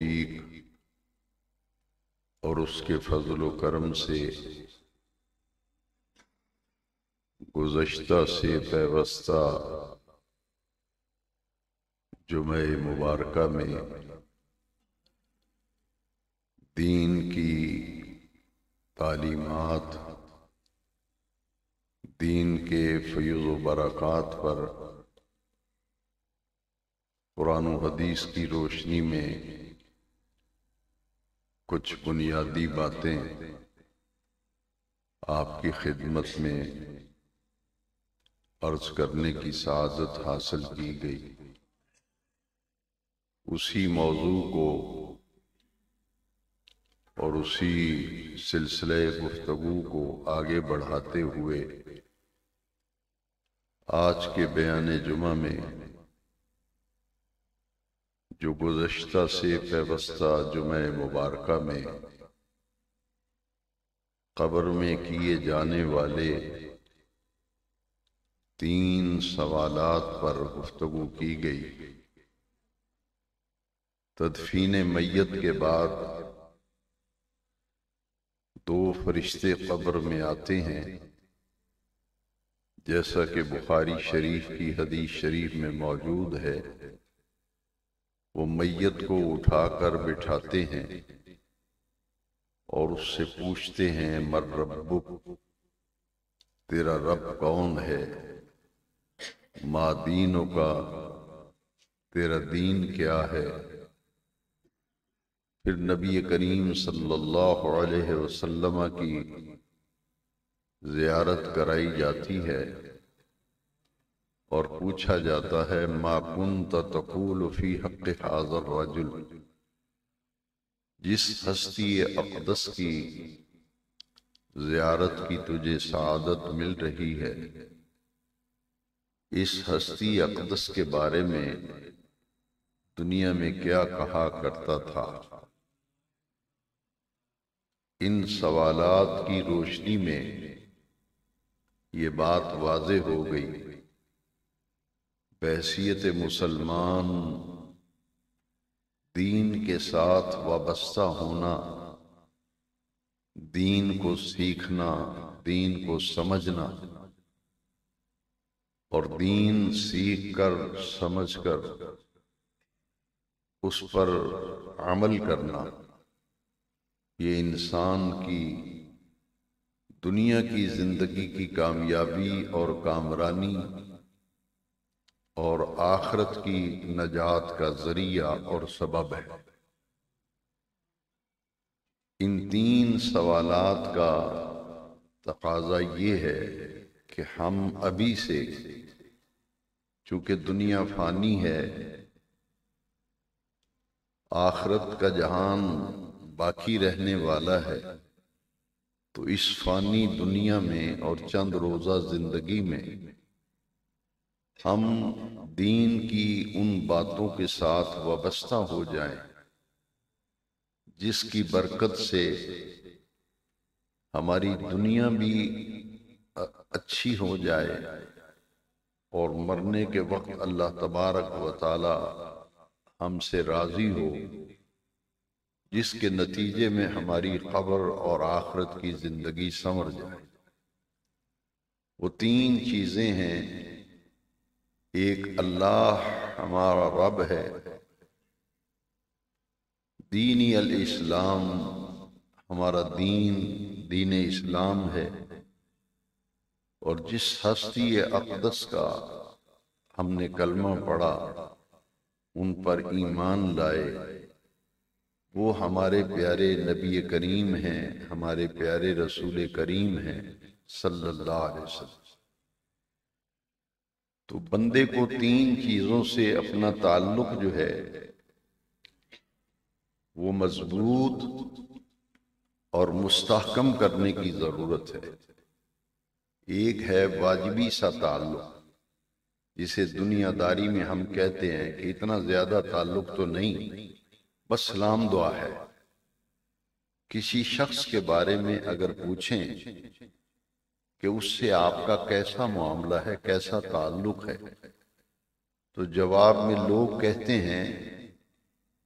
توفیق اور اس کے فضل و کرم سے گزشتہ سے پیوستہ جمعہ مبارکہ میں دین کی تعلیمات، دین کے فیض و برکات پر قرآن و حدیث کی روشنی میں کچھ بنیادی باتیں آپ کی خدمت میں عرض کرنے کی سعادت حاصل کی گئی۔ اسی موضوع کو اور اسی سلسلے گفتگو کو آگے بڑھاتے ہوئے آج کے بیان جمعہ میں جو گزشتہ سے پیوستہ جمعہ مبارکہ میں قبر میں کیے جانے والے 3 سوالات پر گفتگو کی گئی۔ تدفین میت کے بعد 2 فرشتے قبر میں آتے ہیں، جیسا کہ بخاری شریف کی حدیث شریف میں موجود ہے۔ وہ میت کو اٹھا کر بٹھاتے ہیں اور اس سے پوچھتے ہیں من ربک، تیرا رب کون ہے؟ ما دینک، تیرا دین کیا ہے؟ پھر نبی کریم صلی اللہ علیہ وسلم کی زیارت کرائی جاتی ہے اور پوچھا جاتا ہے ما کنت تقول فی حق ھذا الرجل، جس ہستی اقدس کی زیارت کی تجھے سعادت مل رہی ہے، اس ہستی اقدس کے بارے میں دنیا میں کیا کہا کرتا تھا؟ ان سوالات کی روشنی میں یہ بات واضح ہو گئی، بحیثیت مسلمان دین کے ساتھ وابستہ ہونا، دین کو سیکھنا، دین کو سمجھنا اور دین سیکھ کر سمجھ کر اس پر عمل کرنا، یہ انسان کی دنیا کی زندگی کی کامیابی اور کامرانی اور آخرت کی نجات کا ذریعہ اور سبب ہے۔ ان 3 سوالات کا تقاضا یہ ہے کہ ہم ابھی سے، چونکہ دنیا فانی ہے، آخرت کا جہان باقی رہنے والا ہے، تو اس فانی دنیا میں اور چند روزہ زندگی میں ہم دین کی ان باتوں کے ساتھ وابستہ ہو جائیں جس کی برکت سے ہماری دنیا بھی اچھی ہو جائے اور مرنے کے وقت اللہ تبارک و تعالی ہم سے راضی ہو، جس کے نتیجے میں ہماری قبر اور آخرت کی زندگی سنور جائے۔ وہ 3 چیزیں ہیں، ایک اللہ ہمارا رب ہے، دینی الاسلام ہمارا دین اسلام ہے، اور جس ہستی اقدس کا ہم نے کلمہ پڑھا، ان پر ایمان لائے، وہ ہمارے پیارے نبی کریم ہیں، ہمارے پیارے رسول کریم ہیں صلی اللہ علیہ وسلم۔ تو بندے کو 3 چیزوں سے اپنا تعلق جو ہے وہ مضبوط اور مستحکم کرنے کی ضرورت ہے۔ ایک ہے واجبی سا تعلق، جسے دنیا داری میں ہم کہتے ہیں کہ اتنا زیادہ تعلق تو نہیں، بس سلام دعا ہے۔ کسی شخص کے بارے میں اگر پوچھیں کہ اس سے آپ کا کیسا معاملہ ہے، کیسا تعلق ہے، تو جواب میں لوگ کہتے ہیں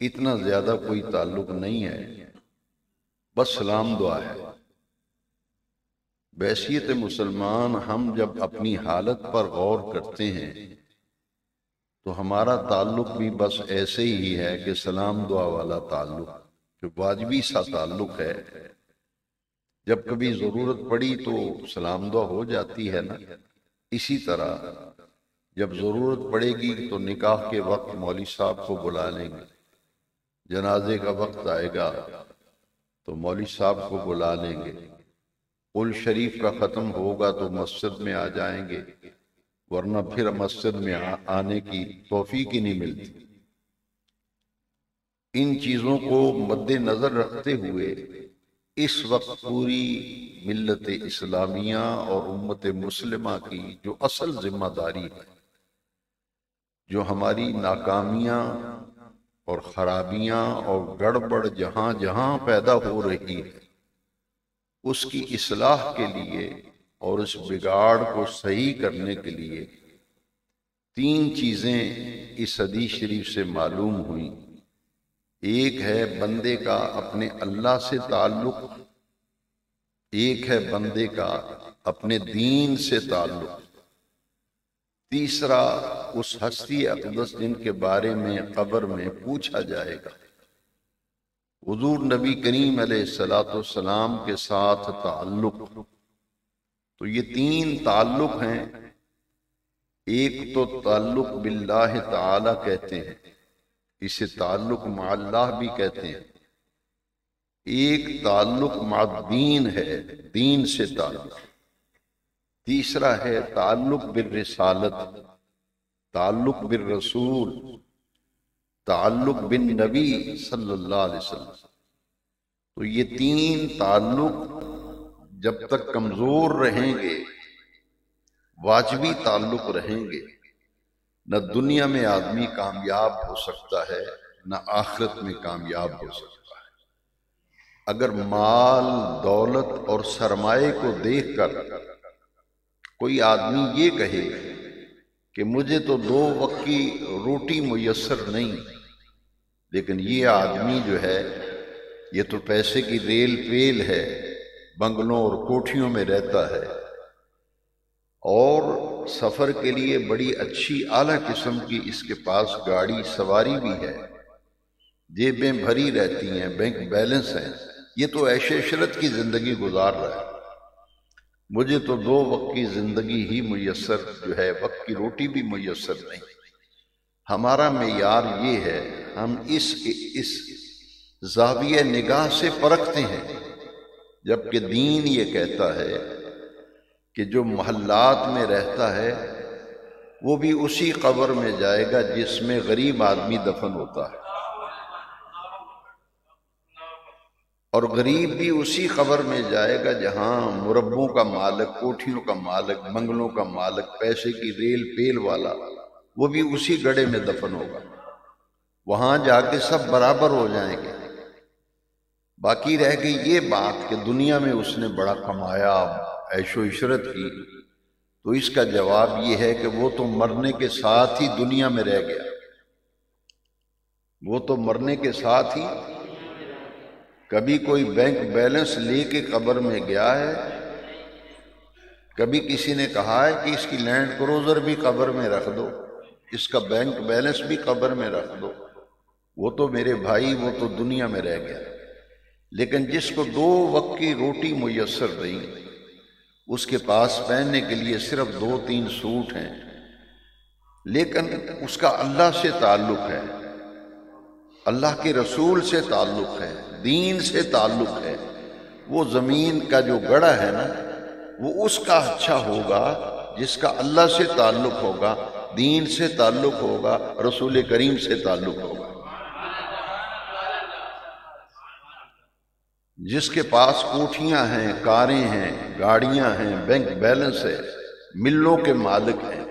اتنا زیادہ کوئی تعلق نہیں ہے، بس سلام دعا ہے۔ بحیثیت مسلمان ہم جب اپنی حالت پر غور کرتے ہیں تو ہمارا تعلق بھی بس ایسے ہی ہے کہ سلام دعا والا تعلق، جو واجبی سا تعلق ہے۔ جب کبھی ضرورت پڑی تو سلام دعا ہو جاتی ہے نا، اسی طرح جب ضرورت پڑے گی تو نکاح کے وقت مولوی صاحب کو بلا لیں گے، جنازے کا وقت آئے گا تو مولوی صاحب کو بلا لیں گے، قل شریف کا ختم ہوگا تو مسجد میں آ جائیں گے، ورنہ پھر مسجد میں آنے کی توفیق ہی نہیں ملتی۔ ان چیزوں کو مد نظر رکھتے ہوئے اس وقت پوری ملت اسلامیہ اور امت مسلمہ کی جو اصل ذمہ داری ہے، جو ہماری ناکامیاں اور خرابیاں اور گڑبڑ جہاں جہاں پیدا ہو رہی ہے، اس کی اصلاح کے لیے اور اس بگاڑ کو صحیح کرنے کے لیے 3 چیزیں اس حدیث شریف سے معلوم ہوئیں۔ ایک ہے بندے کا اپنے اللہ سے تعلق، ایک ہے بندے کا اپنے دین سے تعلق، تیسرا اس ہستی اقدس جن کے بارے میں قبر میں پوچھا جائے گا، حضور نبی کریم علیہ السلام کے ساتھ تعلق۔ تو یہ 3 تعلق ہیں۔ ایک تو تعلق باللہ تعالی کہتے ہیں، اسے تعلق مع اللہ بھی کہتے ہیں۔ ایک تعلق مع الدین ہے، دین سے تعلق۔ تیسرا ہے تعلق بالرسالت، تعلق بالرسول، تعلق بالنبی صلی اللہ علیہ وسلم۔ تو یہ 3 تعلق جب تک کمزور رہیں گے، واجبی تعلق رہیں گے، نہ دنیا میں آدمی کامیاب ہو سکتا ہے، نہ آخرت میں کامیاب ہو سکتا ہے۔ اگر مال، دولت اور سرمایہ کو دیکھ کر کوئی آدمی یہ کہے کہ مجھے تو 2 وقت کی روٹی میسر نہیں، لیکن یہ آدمی جو ہے یہ تو پیسے کی ریل پیل ہے، بنگلوں اور کوٹھیوں میں رہتا ہے، اور سفر کے لیے بڑی اچھی اعلیٰ قسم کی اس کے پاس گاڑی سواری بھی ہے، جیبیں بھری رہتی ہیں، بینک بیلنس ہیں، یہ تو عیش عشرت کی زندگی گزار رہا ہے، مجھے تو 2 وقت کی زندگی ہی میسر جو ہے، وقت کی روٹی بھی میسر نہیں۔ ہمارا معیار یہ ہے، ہم اس زاویہ نگاہ سے پرکھتے ہیں، جبکہ دین یہ کہتا ہے کہ جو محلات میں رہتا ہے وہ بھی اسی قبر میں جائے گا جس میں غریب آدمی دفن ہوتا ہے، اور غریب بھی اسی قبر میں جائے گا جہاں مربوں کا مالک، کوٹھیوں کا مالک، بنگلوں کا مالک، پیسے کی ریل پیل والا، وہ بھی اسی گڑھے میں دفن ہوگا۔ وہاں جا کے سب برابر ہو جائیں گے۔ باقی رہ گئی یہ بات کہ دنیا میں اس نے بڑا کمایا، عیش و عشرت کی، تو اس کا جواب یہ ہے کہ وہ تو مرنے کے ساتھ ہی دنیا میں رہ گیا، وہ تو مرنے کے ساتھ ہی، کبھی کوئی بینک بیلنس لے کے قبر میں گیا ہے؟ کبھی کسی نے کہا ہے کہ اس کی لینڈ کروزر بھی قبر میں رکھ دو، اس کا بینک بیلنس بھی قبر میں رکھ دو؟ وہ تو میرے بھائی وہ تو دنیا میں رہ گیا۔ لیکن جس کو 2 وقت کی روٹی میسر رہی، اس کے پاس پہننے کے لیے صرف 2-3 سوٹ ہیں، لیکن اس کا اللہ سے تعلق ہے، اللہ کے رسول سے تعلق ہے، دین سے تعلق ہے، وہ زمین کا جو گڑھا ہے نا، وہ اس کا اچھا ہوگا جس کا اللہ سے تعلق ہوگا، دین سے تعلق ہوگا، رسول کریم سے تعلق ہوگا۔ جس کے پاس کوٹھیاں ہیں، کاریں ہیں، گاڑیاں ہیں، بینک بیلنس ہے، ملوں کے مالک ہیں،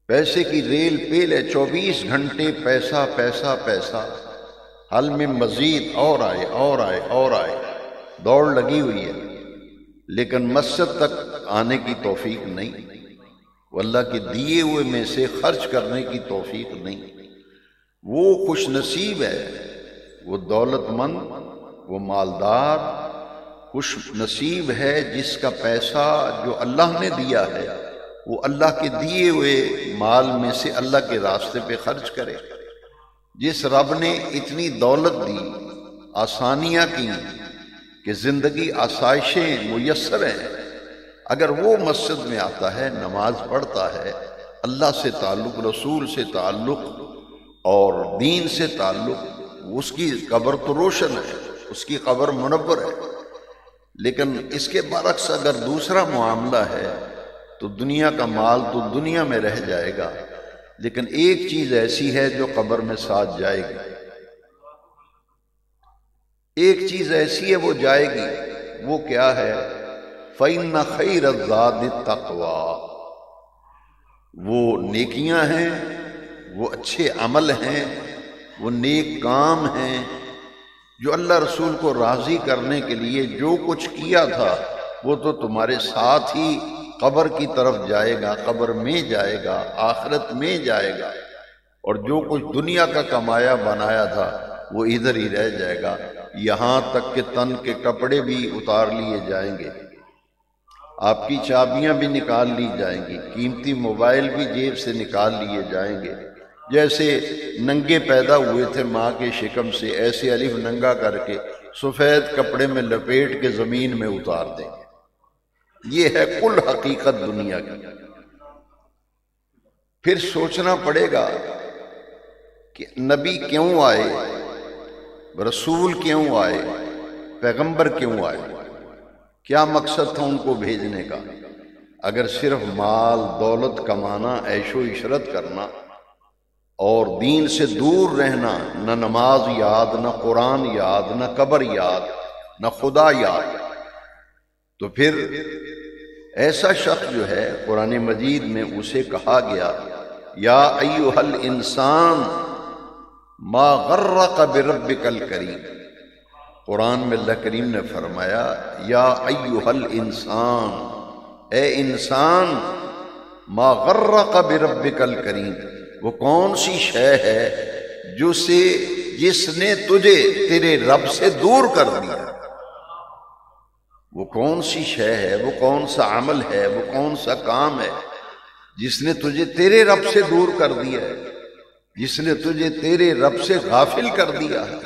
پیسے کی ریل پیل ہے، 24 گھنٹے پیسہ پیسہ پیسہ، حل میں مزید اور آئے اور آئے اور آئے، دوڑ لگی ہوئی ہے، لیکن مسجد تک آنے کی توفیق نہیں، واللہ کے دیے ہوئے میں سے خرچ کرنے کی توفیق نہیں۔ وہ خوش نصیب ہے، وہ دولت مند، وہ مالدار خوش نصیب ہے جس کا پیسہ جو اللہ نے دیا ہے وہ اللہ کے دیے ہوئے مال میں سے اللہ کے راستے پہ خرچ کرے۔ جس رب نے اتنی دولت دی، آسانیاں کی کہ زندگی آسائشیں میسر ہیں، اگر وہ مسجد میں آتا ہے، نماز پڑھتا ہے، اللہ سے تعلق، رسول سے تعلق اور دین سے تعلق، اس کی قبر تو روشن ہے، اس کی قبر منور ہے۔ لیکن اس کے برعکس اگر دوسرا معاملہ ہے تو دنیا کا مال تو دنیا میں رہ جائے گا، لیکن ایک چیز ایسی ہے جو قبر میں ساتھ جائے گی، ایک چیز ایسی ہے وہ جائے گی، وہ کیا ہے؟ فَإِنَّ خَيْرَ الزَّادِ التَّقْوَىٰ، وہ نیکیاں ہیں، وہ اچھے عمل ہیں، وہ نیک کام ہیں جو اللہ رسول کو راضی کرنے کے لیے جو کچھ کیا تھا وہ تو تمہارے ساتھ ہی قبر کی طرف جائے گا، قبر میں جائے گا، آخرت میں جائے گا، اور جو کچھ دنیا کا کمایا بنایا تھا وہ ادھر ہی رہ جائے گا، یہاں تک کہ تن کے کپڑے بھی اتار لیے جائیں گے، آپ کی چابیاں بھی نکال لی جائیں گی، قیمتی موبائل بھی جیب سے نکال لیے جائیں گے۔ جیسے ننگے پیدا ہوئے تھے ماں کے شکم سے، ایسے الف ننگا کر کے سفید کپڑے میں لپیٹ کے زمین میں اتار دیں گے۔ یہ ہے کل حقیقت دنیا کی۔ پھر سوچنا پڑے گا کہ نبی کیوں آئے، رسول کیوں آئے، پیغمبر کیوں آئے، کیا مقصد تھا ان کو بھیجنے کا؟ اگر صرف مال دولت کمانا، عیش و عشرت کرنا اور دین سے دور رہنا، نہ نماز یاد، نہ قرآن یاد، نہ قبر یاد، نہ خدا یاد، تو پھر ایسا شخص جو ہے قرآن مجید میں اسے کہا گیا یا ایھا الانسان ما غرک بربک الکریم، قرآن میں اللہ کریم نے فرمایا یا ایھا الانسان، اے انسان، ما غرک بربک الکریم، وہ کون سی شے ہے جس نے تجھے تیرے رب سے دور کر دیا؟ وہ کون سی شے ہے، وہ کون سا عمل ہے، وہ کون سا کام ہے جس نے تجھے تیرے رب سے دور کر دیا ہے، جس نے تجھے تیرے رب سے غافل کر دیا ہے؟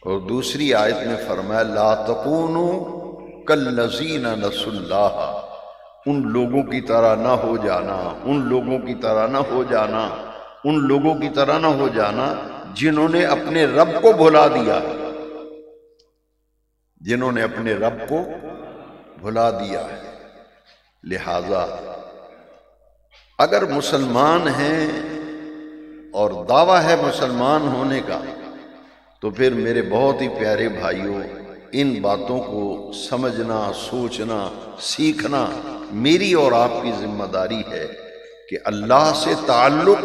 اور دوسری آیت میں فرمایا لا تکونوا کالذین نسوا اللہ، ان لوگوں کی طرح نہ ہو جانا، ان لوگوں کی طرح نہ ہو جانا، ان لوگوں کی طرح نہ ہو جانا جنہوں نے اپنے رب کو بھلا دیا، جنہوں نے اپنے رب کو بھلا دیا ہے۔ لہذا اگر مسلمان ہیں اور دعویٰ ہے مسلمان ہونے کا تو پھر میرے بہت ہی پیارے بھائیوں، ان باتوں کو سمجھنا، سوچنا، سیکھنا میری اور آپ کی ذمہ داری ہے کہ اللہ سے تعلق،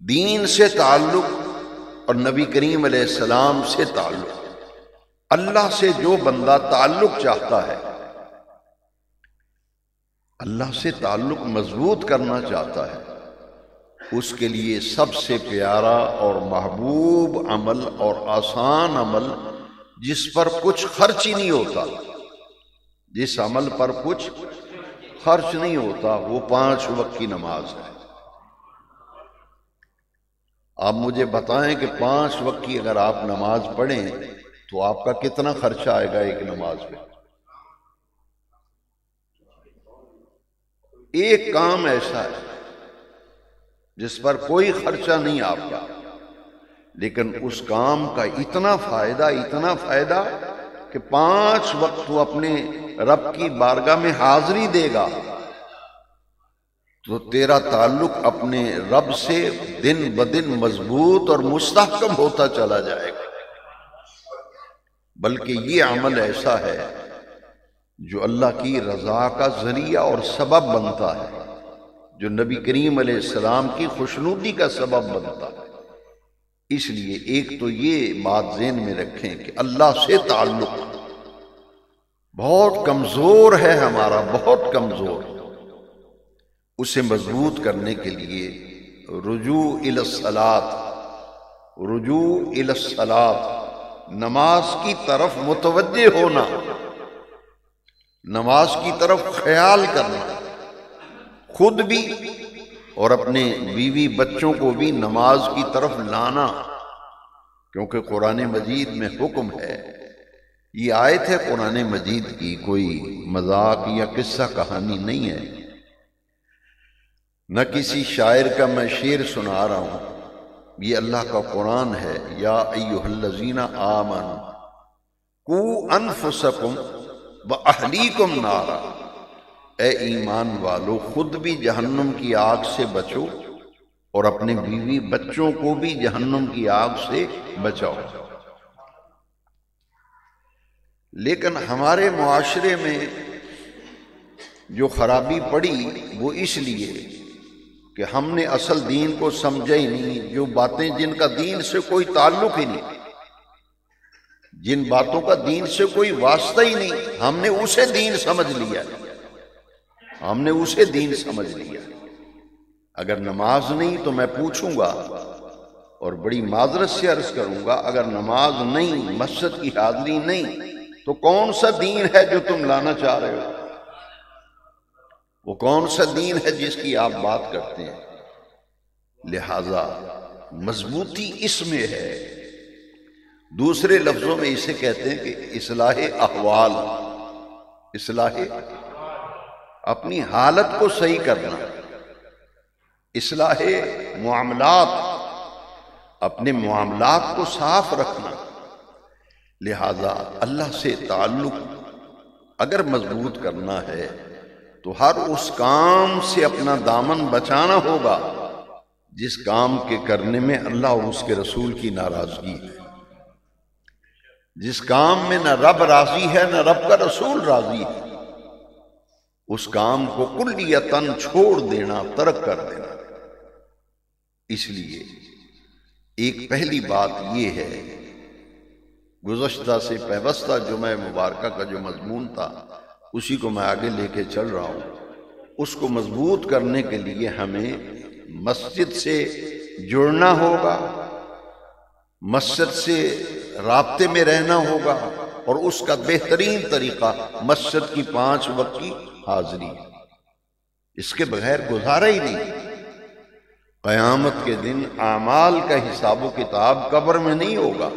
دین سے تعلق اور نبی کریم علیہ السلام سے تعلق، اللہ سے جو بندہ تعلق چاہتا ہے، اللہ سے تعلق مضبوط کرنا چاہتا ہے، اس کے لیے سب سے پیارا اور محبوب عمل اور آسان عمل جس پر کچھ خرچ ہی نہیں ہوتا، جس عمل پر کچھ خرچ نہیں ہوتا، وہ 5 وقت کی نماز ہے۔ آپ مجھے بتائیں کہ 5 وقت کی اگر آپ نماز پڑھیں تو آپ کا کتنا خرچہ آئے گا ایک نماز پہ؟ ایک کام ایسا ہے جس پر کوئی خرچہ نہیں آپ کا، لیکن اس کام کا اتنا فائدہ کہ 5 وقت تو اپنے رب کی بارگاہ میں حاضری دے گا تو تیرا تعلق اپنے رب سے دن بدن مضبوط اور مستحکم ہوتا چلا جائے گا۔ بلکہ یہ عمل ایسا ہے جو اللہ کی رضا کا ذریعہ اور سبب بنتا ہے، جو نبی کریم علیہ السلام کی خوشنودی کا سبب بنتا ہے۔ اس لیے ایک تو یہ بات ذہن میں رکھیں کہ اللہ سے تعلق بہت کمزور ہے ہمارا، بہت کمزور، اسے مضبوط کرنے کے لیے رجوع الی الصلاۃ، رجوع الی الصلاۃ، نماز کی طرف متوجہ ہونا، نماز کی طرف خیال کرنا، خود بھی اور اپنے بیوی بچوں کو بھی نماز کی طرف لانا، کیونکہ قرآن مجید میں حکم ہے۔ یہ آیت ہے قرآن مجید کی، کوئی مذاق یا قصہ کہانی نہیں ہے، نہ کسی شاعر کا میں شعر سنا رہا ہوں، یہ اللہ کا قرآن ہے۔ یا ایھا الذین آمنوا قوا انفسکم واہلیکم نارا، اے ایمان والو خود بھی جہنم کی آگ سے بچو اور اپنے بیوی بچوں کو بھی جہنم کی آگ سے بچاؤ۔ لیکن ہمارے معاشرے میں جو خرابی پڑی وہ اس لیے کہ ہم نے اصل دین کو سمجھا ہی نہیں، جو باتیں جن کا دین سے کوئی تعلق ہی نہیں، جن باتوں کا دین سے کوئی واسطہ ہی نہیں، ہم نے اسے دین سمجھ لیا، ہم نے اسے دین سمجھ لیا۔ اگر نماز نہیں تو میں پوچھوں گا اور بڑی معذرت سے عرض کروں گا، اگر نماز نہیں، مسجد کی حاضری نہیں، تو کون سا دین ہے جو تم لانا چاہ رہے ہو؟ وہ کون سا دین ہے جس کی آپ بات کرتے ہیں؟ لہذا مضبوطی اس میں ہے، دوسرے لفظوں میں اسے کہتے ہیں کہ اصلاح احوال، اصلاح اپنی حالت کو صحیح کرنا، اصلاح معاملات، اپنے معاملات کو صاف رکھنا۔ لہذا اللہ سے تعلق اگر مضبوط کرنا ہے تو ہر اس کام سے اپنا دامن بچانا ہوگا جس کام کے کرنے میں اللہ اور اس کے رسول کی ناراضگی ہے، جس کام میں نہ رب راضی ہے نہ رب کا رسول راضی ہے، اس کام کو کلیتاً چھوڑ دینا، ترک کر دینا۔ اس لیے ایک پہلی بات یہ ہے، گزشتہ سے پیوستہ جمعہ مبارکہ کا جو مضمون تھا اسی کو میں آگے لے کے چل رہا ہوں۔ اس کو مضبوط کرنے کے لیے ہمیں مسجد سے جڑنا ہوگا، مسجد سے رابطے میں رہنا ہوگا، اور اس کا بہترین طریقہ مسجد کی 5 وقت کی حاضری، اس کے بغیر گزارا ہی نہیں۔ قیامت کے دن اعمال کا حساب و کتاب قبر میں نہیں ہوگا،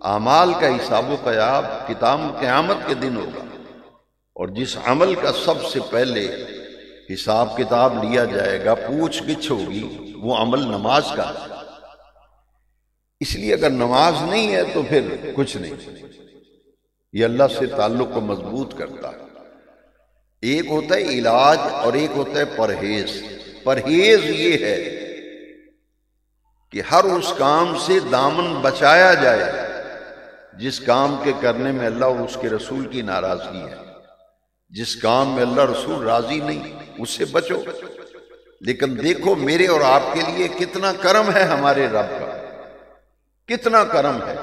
اعمال کا حساب و کتاب قیامت کے دن ہوگا، اور جس عمل کا سب سے پہلے حساب کتاب لیا جائے گا، پوچھ گچھ ہوگی، وہ عمل نماز کا ہے۔ اس لیے اگر نماز نہیں ہے تو پھر کچھ نہیں، یہ اللہ سے تعلق کو مضبوط کرتا ہے۔ ایک ہوتا ہے علاج اور ایک ہوتا ہے پرہیز۔ پرہیز یہ ہے کہ ہر اس کام سے دامن بچایا جائے جس کام کے کرنے میں اللہ اور اس کے رسول کی ناراضگی ہے، جس کام میں اللہ رسول راضی نہیں اس سے بچو۔ لیکن دیکھو میرے اور آپ کے لیے کتنا کرم ہے ہمارے رب کا، کتنا کرم ہے۔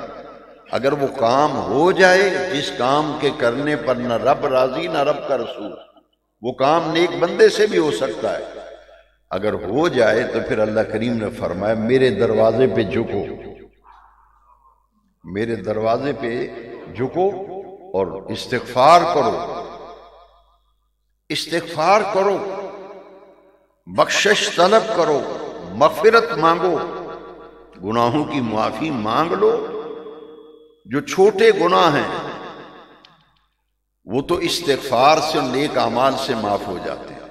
اگر وہ کام ہو جائے جس کام کے کرنے پر نہ رب راضی نہ رب کا رسول، وہ کام نیک بندے سے بھی ہو سکتا ہے، اگر ہو جائے تو پھر اللہ کریم نے فرمایا میرے دروازے پہ جھکو، میرے دروازے پہ جھکو اور استغفار کرو، استغفار کرو، بخشش طلب کرو، مغفرت مانگو، گناہوں کی معافی مانگ لو۔ جو چھوٹے گناہ ہیں وہ تو استغفار سے نیک اعمال سے معاف ہو جاتے ہیں،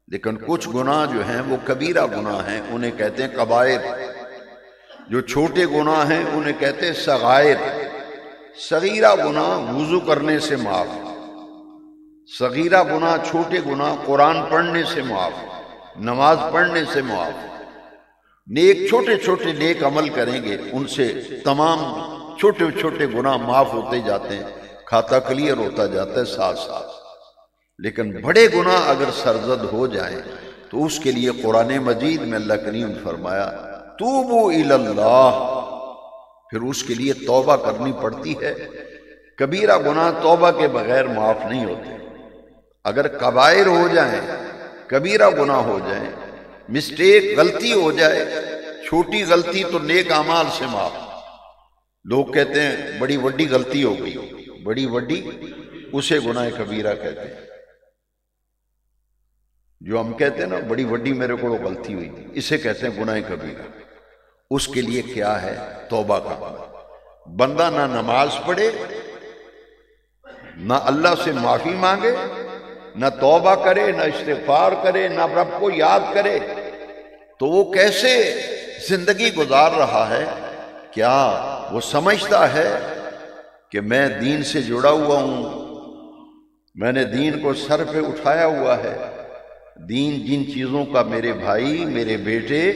لیکن کچھ گناہ جو ہیں وہ کبیرہ گناہ ہیں، انہیں کہتے ہیں کبائر۔ جو چھوٹے گناہ ہیں انہیں کہتے ہیں صغائر۔ صغیرہ گناہ وضو کرنے سے معاف، صغیرہ گناہ چھوٹے گناہ قرآن پڑھنے سے معاف، نماز پڑھنے سے معاف۔ نیک چھوٹے چھوٹے نیک عمل کریں گے ان سے تمام چھوٹے چھوٹے گناہ معاف ہوتے جاتے ہیں، کھاتا کلیئر ہوتا جاتا ہے ساتھ ساتھ۔ لیکن بڑے گناہ اگر سرزد ہو جائیں تو اس کے لیے قرآن مجید میں اللہ کریم فرمایا توبوا الی اللہ، پھر اس کے لیے توبہ کرنی پڑتی ہے۔ کبیرہ گناہ توبہ کے بغیر معاف نہیں ہوتے۔ اگر کبائر ہو جائیں، کبیرہ گناہ ہو جائیں، مسٹیک، غلطی ہو جائے، چھوٹی غلطی تو نیک اعمال سے معاف۔ لوگ کہتے ہیں بڑی وڈی غلطی ہو گئی، بڑی وڈی اسے گناہ کبیرہ کہتے ہیں۔ جو ہم کہتے ہیں نا بڑی وڈی میرے کو غلطی ہوئی تھی، اسے کہتے ہیں گناہ کبیرہ۔ اس کے لیے کیا ہے؟ توبہ کا۔ بندہ نہ نماز پڑھے، نہ اللہ سے معافی مانگے، نہ توبہ کرے، نہ استغفار کرے، نہ رب کو یاد کرے، تو وہ کیسے زندگی گزار رہا ہے؟ کیا وہ سمجھتا ہے کہ میں دین سے جڑا ہوا ہوں، میں نے دین کو سر پہ اٹھایا ہوا ہے؟ دین جن چیزوں کا، میرے بھائی، میرے بیٹے،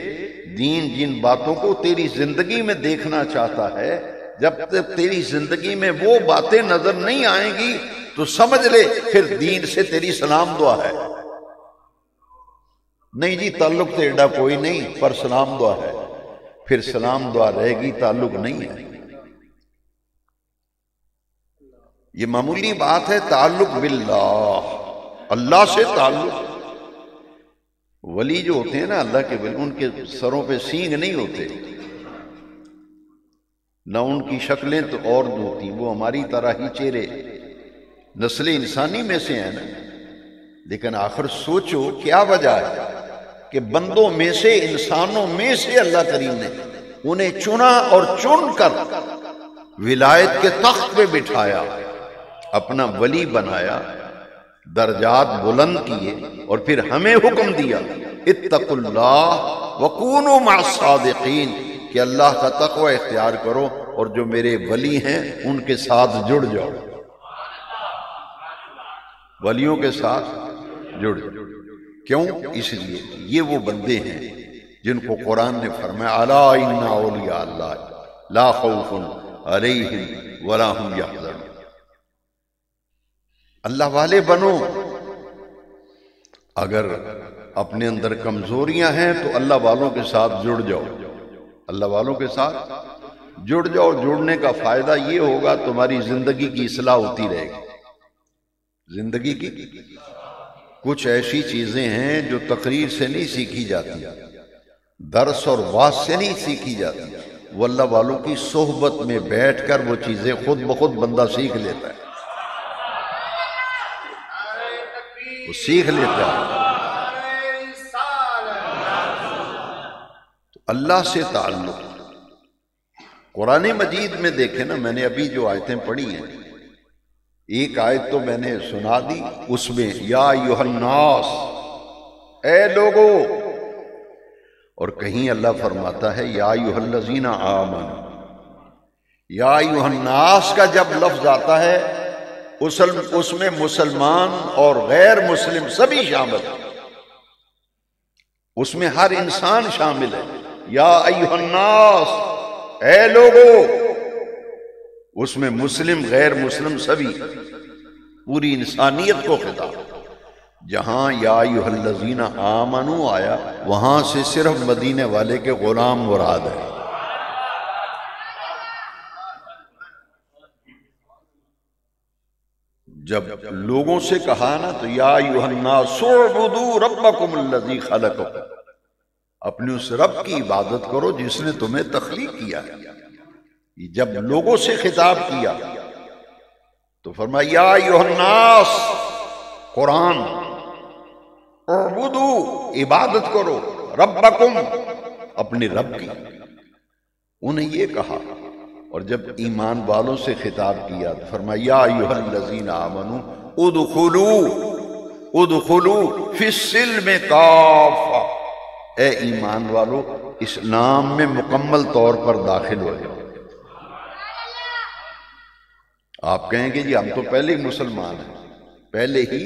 دین جن باتوں کو تیری زندگی میں دیکھنا چاہتا ہے، جب تک تیری زندگی میں وہ باتیں نظر نہیں آئیں گی تو سمجھ لے پھر دین سے تیری سلام دعا ہے۔ نہیں جی تعلق تو ایڈا کوئی نہیں، پر سلام دعا ہے، پھر سلام دعا رہے گی، تعلق نہیں ہے۔ یہ معمولی بات ہے، تعلق باللہ، اللہ سے تعلق۔ ولی جو ہوتے ہیں نا اللہ کے ولی، ان کے سروں پہ سینگ نہیں ہوتے، نہ ان کی شکلیں تو اور ہوتی، وہ ہماری طرح ہی چہرے، نسل انسانی میں سے ہیں نا۔ لیکن آخر سوچو کیا وجہ ہے کہ بندوں میں سے، انسانوں میں سے اللہ کریم نے انہیں چنا اور چن کر ولایت کے تخت پہ بٹھایا، اپنا ولی بنایا، درجات بلند کیے، اور پھر ہمیں حکم دیا اتقوا اللہ وکونوا مع الصادقین، کہ اللہ کا تقوی اختیار کرو اور جو میرے ولی ہیں ان کے ساتھ جڑ جاؤ، ولیوں کے ساتھ جڑ جاؤ۔ کیوں؟ اس لیے یہ وہ بندے ہیں جن کو قرآن نے فرمایا الا ان اولیاء اللہ لا خوف علیہم ولا هم یحزنون۔ اللہ والے بنو۔ اگر اپنے اندر کمزوریاں ہیں تو اللہ والوں کے ساتھ جڑ جاؤ، اللہ والوں کے ساتھ جڑ جاؤ۔ جڑنے کا فائدہ یہ ہوگا تمہاری زندگی کی اصلاح ہوتی رہے گی۔ زندگی کی کچھ ایسی چیزیں ہیں جو تقریر سے نہیں سیکھی جاتی، درس اور واعظ سے نہیں سیکھی جاتی، وہ اللہ والوں کی صحبت میں بیٹھ کر وہ چیزیں خود بخود بندہ سیکھ لیتا ہے، وہ سیکھ لیتا ہے۔ تو اللہ سے تعلق قرآن مجید میں دیکھیں نا، میں نے ابھی جو آیتیں پڑھی ہیں، ایک آیت تو میں نے سنا دی، اس میں یا ایھا الناس، اے لوگو، اور کہیں اللہ فرماتا ہے یا ایھا الذین آمنوا۔ یا ایھا الناس کا جب لفظ آتا ہے اس میں مسلمان اور غیر مسلم سبھی شامل ہیں، اس میں ہر انسان شامل ہے۔ یا ایھا الناس، اے لوگو، اس میں مسلم غیر مسلم سبھی، پوری انسانیت کو خطاب۔ جہاں یا ایھا الذین آمنوا آیا وہاں سے صرف مدینے والے کے غلام مراد ہے۔ جب لوگوں سے کہا نا تو یا ایھا الناس اعبدوا ربکم الذی خلقکم، اپنے اس رب کی عبادت کرو جس نے تمہیں تخلیق کیا ہے۔ جب لوگوں سے خطاب کیا تو فرمایا یا ایھا الناس، قرآن، اعبدوا، عبادت کرو، ربکم، اپنے رب کی، انہیں یہ کہا۔ اور جب ایمان والوں سے خطاب کیا تو فرمایا یا ایھا الذین آمنوا ادخلوا فی السلم کافہ، اے ایمان والو اسلام میں مکمل طور پر داخل ہو جاؤ۔ آپ کہیں گے جی ہم تو پہلے ہی مسلمان ہیں، پہلے ہی،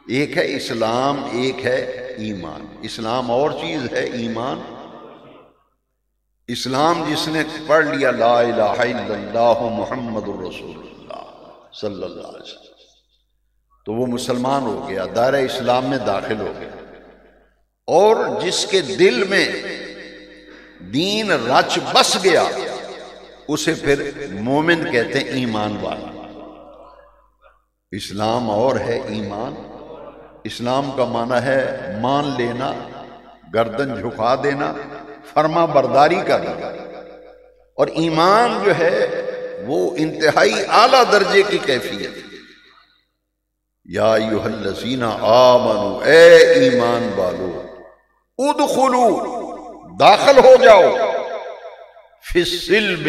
ایک ہے اسلام، ایک ہے ایمان۔ اسلام اور چیز ہے، ایمان۔ اسلام جس نے پڑھ لیا لا الہ الا اللہ محمد الرسول اللہ صلی اللہ علیہ وسلم، تو وہ مسلمان ہو گیا، دائرہ اسلام میں داخل ہو گیا۔ اور جس کے دل میں دین رچ بس گیا اسے پھر مومن کہتے ہیں، ایمان والا۔ اسلام اور ہے، ایمان۔ اسلام کا معنی ہے مان لینا، گردن جھکا دینا، فرما برداری کرنا. اور ایمان جو ہے وہ انتہائی اعلیٰ درجے کی کیفیت ہے. یا ایھا الذین آمنوا، اے ایمان والو، ادخلوا، داخل ہو جاؤ، فی السلم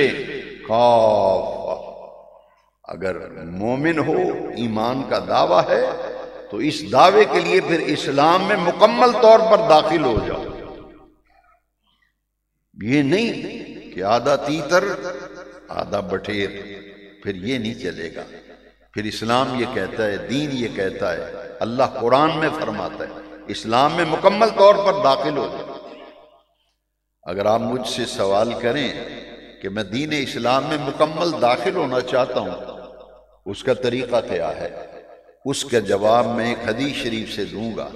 کافہ. اگر مومن ہو، ایمان کا دعویٰ ہے تو اس دعوے کے لیے پھر اسلام میں مکمل طور پر داخل ہو جاؤ. یہ نہیں کہ آدھا تیتر آدھا بٹیر، پھر یہ نہیں چلے گا. پھر اسلام یہ کہتا ہے، دین یہ کہتا ہے، اللہ قرآن میں فرماتا ہے اسلام میں مکمل طور پر داخل ہو جاؤ. اگر آپ مجھ سے سوال کریں کہ میں دین اسلام میں مکمل داخل ہونا چاہتا ہوں، اس کا طریقہ کیا ہے، اس کا جواب میں ایک حدیث شریف سے دوں گا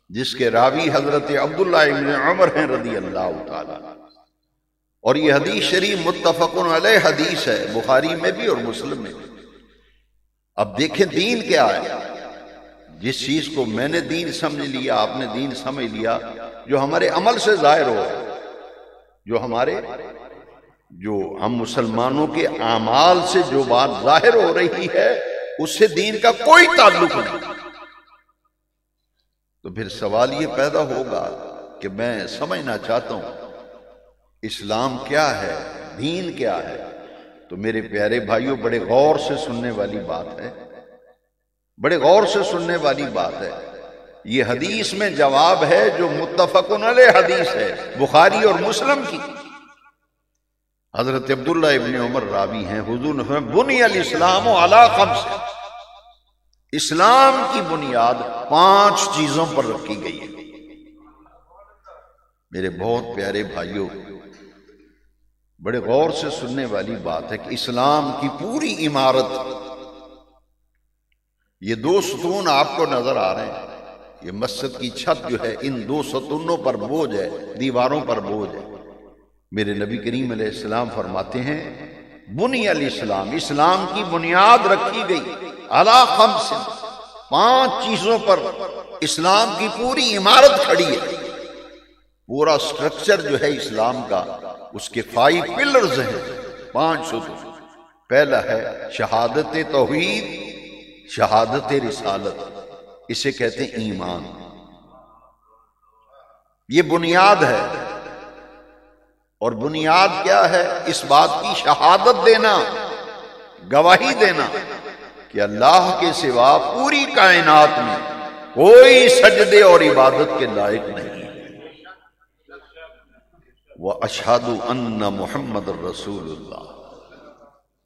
جس کے راوی حضرت عبداللہ ابن عمر ہیں رضی اللہ تعالیٰ. اور یہ حدیث شریف متفق علیہ حدیث ہے، بخاری میں بھی اور مسلم میں بھی. اب دیکھیں دین کیا ہے. جس چیز کو میں نے دین سمجھ لیا، آپ نے دین سمجھ لیا، جو ہمارے عمل سے ظاہر ہو، جو ہم مسلمانوں کے اعمال سے جو بات ظاہر ہو رہی ہے اس سے دین کا کوئی تعلق نہیں. تو پھر سوال یہ پیدا ہوگا کہ میں سمجھنا چاہتا ہوں اسلام کیا ہے، دین کیا ہے. تو میرے پیارے بھائیوں، بڑے غور سے سننے والی بات ہے، بڑے غور سے سننے والی بات ہے. یہ حدیث میں جواب ہے جو متفق علیہ حدیث ہے، بخاری اور مسلم کی. حضرت عبداللہ ابن عمر راوی ہیں، حضور نے فرمایا بنی الاسلام علی خمس، اسلام کی بنیاد 5 چیزوں پر رکھی گئی ہے. میرے بہت پیارے بھائیوں، بڑے غور سے سننے والی بات ہے کہ اسلام کی پوری عمارت، یہ 2 ستون آپ کو نظر آ رہے ہیں، یہ مسجد کی چھت جو ہے ان 2 ستونوں پر بوجھ ہے، دیواروں پر بوجھ ہے. میرے نبی کریم علیہ السلام فرماتے ہیں بنی الاسلام، اسلام کی بنیاد رکھی گئی علی خمس، 5 چیزوں پر اسلام کی پوری عمارت کھڑی ہے. پورا سٹرکچر جو ہے اسلام کا، اس کے 5 پلرز ہیں، 5 ستون. پہلا ہے شہادت توحید، شہادت رسالت، اسے کہتے ہیں ایمان. یہ بنیاد ہے. اور بنیاد کیا ہے؟ اس بات کی شہادت دینا، گواہی دینا کہ اللہ کے سوا پوری کائنات میں کوئی سجدے اور عبادت کے لائق نہیں. وَأَشْهَدُ أَنَّ مُحَمَّدَ الرَّسُولُ اللَّهِ،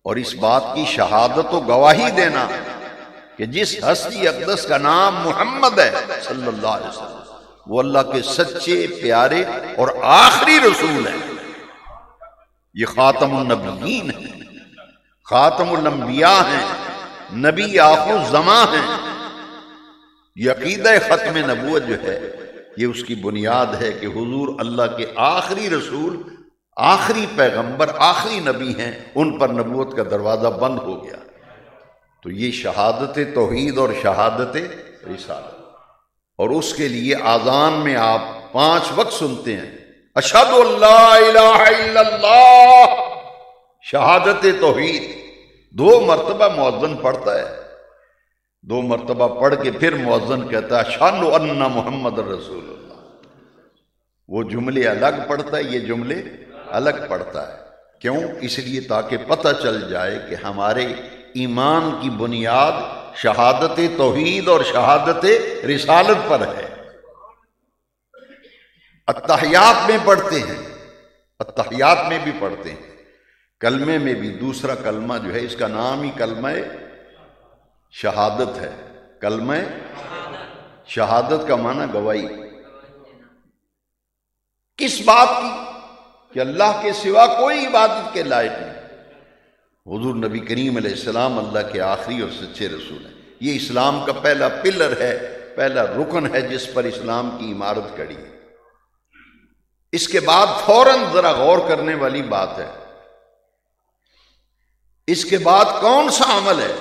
اور اس بات کی شہادت و گواہی دینا کہ جس ہستی اقدس کا نام محمد ہے صلی اللہ علیہ وسلم، وہ اللہ کے سچے پیارے اور آخری رسول ہیں. یہ خاتم النبیین ہیں، خاتم الانبیاء ہیں، نبی آخر الزماں ہیں. یہ عقیدہ ختم نبوت جو ہے یہ اس کی بنیاد ہے کہ حضور اللہ کے آخری رسول، آخری پیغمبر، آخری نبی ہیں، ان پر نبوت کا دروازہ بند ہو گیا. تو یہ شہادت توحید اور شہادت رسالت. اور اس کے لیے اذان میں آپ 5 وقت سنتے ہیں، اشہد اللہ الہ الا اللہ، شہادت توحید. 2 مرتبہ مؤذن پڑھتا ہے، 2 مرتبہ پڑھ کے پھر مؤذن کہتا ہے اشہد ان محمد رسول اللہ. وہ جملے الگ پڑھتا ہے، یہ جملے الگ پڑھتا ہے. کیوں؟ اس لیے تاکہ پتہ چل جائے کہ ہمارے ایمان کی بنیاد شہادت توحید اور شہادت رسالت پر ہے. اتحیات میں پڑھتے ہیں، اتحیات میں بھی پڑھتے ہیں، کلمے میں بھی. دوسرا کلمہ جو ہے اس کا نام ہی کلمہ شہادت ہے. کلمہ شہادت کا معنی گواہی. کس بات کی؟ کہ اللہ کے سوا کوئی عبادت کے لائق نہیں. حضور نبی کریم علیہ السلام اللہ کے آخری اور سچے رسول ہیں. یہ اسلام کا پہلا پلر ہے، پہلا رکن ہے جس پر اسلام کی عمارت کھڑی ہے. اس کے بعد فوراً ذرا غور کرنے والی بات ہے، اس کے بعد کون سا عمل ہے،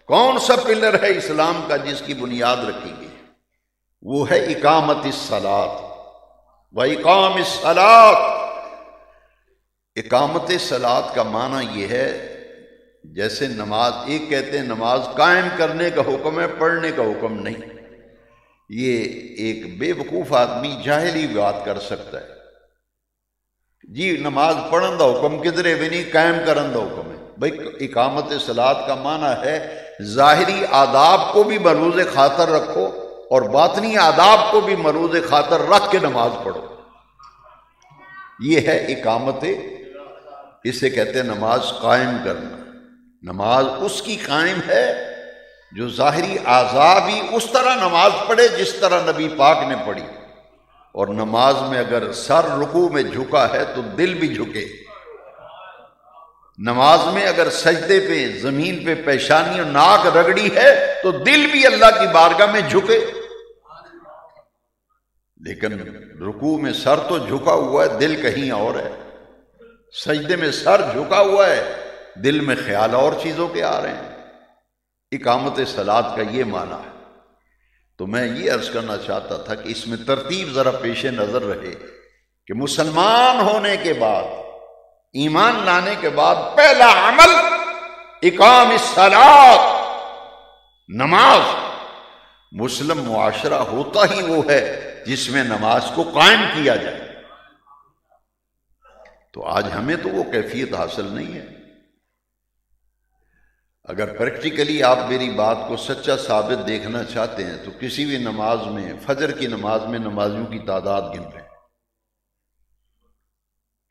کون سا پلر ہے اسلام کا جس کی بنیاد رکھی گئی؟ وہ ہے اقامت الصلاۃ، وَإِقَامِ الصَّلَاةِ، اقامت صلاۃ کا معنی یہ ہے جیسے نماز، ایک کہتے ہیں نماز قائم کرنے کا حکم ہے، پڑھنے کا حکم نہیں. یہ ایک بے وقوف آدمی جاہلی بات کر سکتا ہے، جی نماز پڑھن دا حکم کدھرے بھی نہیں، قائم کرن دا حکم ہے. بھائی اقامت صلاۃ کا معنی ہے ظاہری آداب کو بھی ملحوظ خاطر رکھو اور باطنی آداب کو بھی ملحوظ خاطر رکھ کے نماز پڑھو. یہ ہے اقامت، اسے کہتے ہیں نماز قائم کرنا. نماز اس کی قائم ہے جو ظاہری اعضاء بھی اس طرح نماز پڑھے جس طرح نبی پاک نے پڑھی، اور نماز میں اگر سر رکوع میں جھکا ہے تو دل بھی جھکے. نماز میں اگر سجدے پہ زمین پہ پیشانی اور ناک رگڑی ہے تو دل بھی اللہ کی بارگاہ میں جھکے. لیکن رکوع میں سر تو جھکا ہوا ہے، دل کہیں اور ہے. سجدے میں سر جھکا ہوا ہے، دل میں خیال اور چیزوں کے آ رہے ہیں. اقامت صلاۃ کا یہ معنی ہے. تو میں یہ عرض کرنا چاہتا تھا کہ اس میں ترتیب ذرا پیش نظر رہے کہ مسلمان ہونے کے بعد، ایمان لانے کے بعد پہلا عمل اقام الصلاۃ، نماز. مسلم معاشرہ ہوتا ہی وہ ہے جس میں نماز کو قائم کیا جائے. تو آج ہمیں تو وہ کیفیت حاصل نہیں ہے. اگر پریکٹیکلی آپ میری بات کو سچا ثابت دیکھنا چاہتے ہیں تو کسی بھی نماز میں، فجر کی نماز میں نمازیوں کی تعداد گن لیں.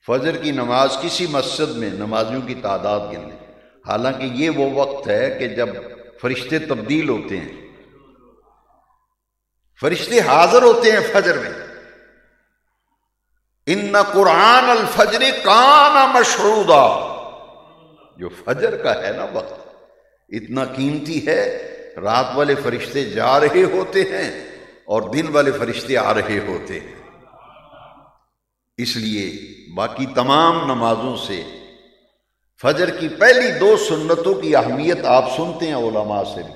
فجر کی نماز کسی مسجد میں نمازیوں کی تعداد گن لیں. حالانکہ یہ وہ وقت ہے کہ جب فرشتے تبدیل ہوتے ہیں، فرشتے حاضر ہوتے ہیں فجر میں. ان قرآن الفجر کان مشہودا، جو فجر کا ہے نا وقت اتنا قیمتی ہے. رات والے فرشتے جا رہے ہوتے ہیں اور دن والے فرشتے آ رہے ہوتے ہیں. اس لیے باقی تمام نمازوں سے فجر کی پہلی 2 سنتوں کی اہمیت آپ سنتے ہیں علماء سے بھی.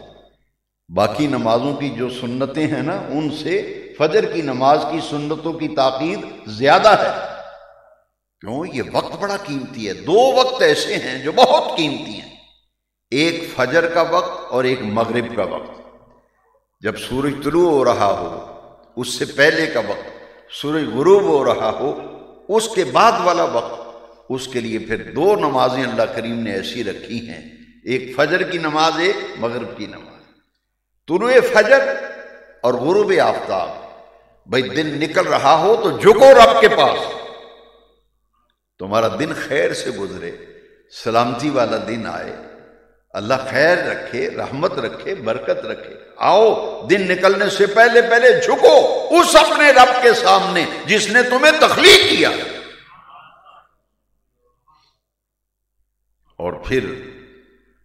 باقی نمازوں کی جو سنتیں ہیں نا ان سے فجر کی نماز کی سنتوں کی تاکید زیادہ ہے. کیوں؟ یہ وقت بڑا قیمتی ہے. 2 وقت ایسے ہیں جو بہت قیمتی ہیں، ایک فجر کا وقت اور ایک مغرب کا وقت. جب سورج طلوع ہو رہا ہو اس سے پہلے کا وقت، سورج غروب ہو رہا ہو اس کے بعد والا وقت. اس کے لیے پھر 2 نمازیں اللہ کریم نے ایسی رکھی ہیں، ایک فجر کی نماز، ایک مغرب کی نماز. طلوع فجر اور غروب آفتاب. بھائی دن نکل رہا ہو تو جھکو رب کے پاس، تمہارا دن خیر سے گزرے، سلامتی والا دن آئے، اللہ خیر رکھے، رحمت رکھے، برکت رکھے. آؤ دن نکلنے سے پہلے پہلے جھکو اس اپنے رب کے سامنے جس نے تمہیں تخلیق کیا. اور پھر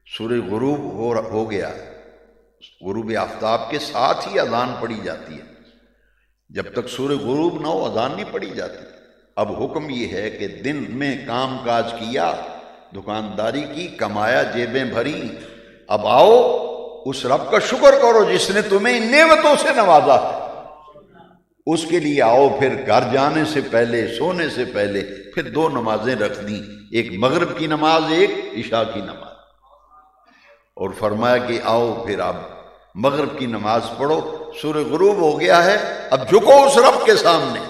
سورج غروب ہو گیا، غروب آفتاب کے ساتھ ہی اذان پڑھی جاتی ہے. جب تک سورج غروب نہ ہو اذان نہیں پڑھی جاتی. اب حکم یہ ہے کہ دن میں کام کاج کیا، دکانداری کی، کمایا، جیبیں بھری، اب آؤ اس رب کا شکر کرو جس نے تمہیں ان نعمتوں سے نوازا ہے. اس کے لیے آؤ. پھر گھر جانے سے پہلے، سونے سے پہلے پھر 2 نمازیں رکھ دیں، ایک مغرب کی نماز، ایک عشاء کی نماز. اور فرمایا کہ آؤ پھر اب مغرب کی نماز پڑھو. سورج غروب ہو گیا ہے، اب جھکو اس رب کے سامنے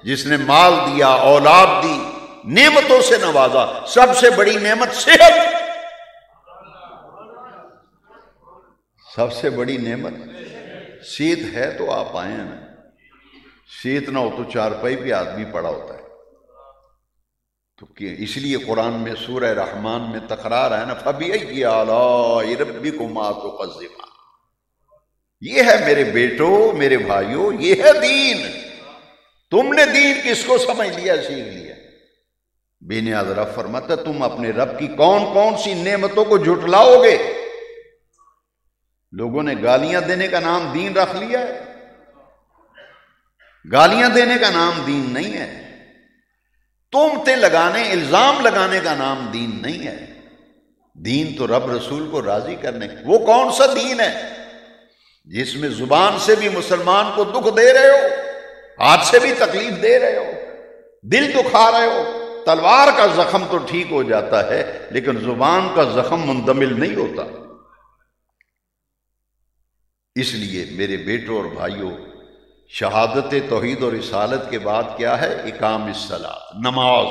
جس نے مال دیا، اولاد دی، نعمتوں سے نوازا. سب سے بڑی نعمت صحت، سب سے بڑی نعمت صحت ہے. تو آپ آئے ہیں نا، صحت نہ ہو تو چارپائی پہ آدمی پڑا ہوتا ہے. تو اس لیے قرآن میں سورہ رحمان میں تکرار ہے نا، فَبِأَيِّ آلَاءِ رَبِّكُمَا تُكَذِّبَانِ. یہ ہے میرے بیٹو، میرے بھائیوں، یہ ہے دین. تم نے دین کس کو سمجھ لیا، سیکھ لیا. بے نیاز رب فرماتا تم اپنے رب کی کون کون سی نعمتوں کو جھٹلاؤ گے. لوگوں نے گالیاں دینے کا نام دین رکھ لیا ہے. گالیاں دینے کا نام دین نہیں ہے. تہمتیں لگانے، الزام لگانے کا نام دین نہیں ہے. دین تو رب رسول کو راضی کرنے. وہ کون سا دین ہے جس میں زبان سے بھی مسلمان کو دکھ دے رہے ہو، ہاتھ سے بھی تکلیف دے رہے ہو، دل دکھا رہے ہو۔ تلوار کا زخم تو ٹھیک ہو جاتا ہے لیکن زبان کا زخم مندمل نہیں ہوتا۔ اس لیے میرے بیٹوں اور بھائیوں، شہادت توحید اور رسالت کے بعد کیا ہے؟ اقام الصلاۃ، نماز۔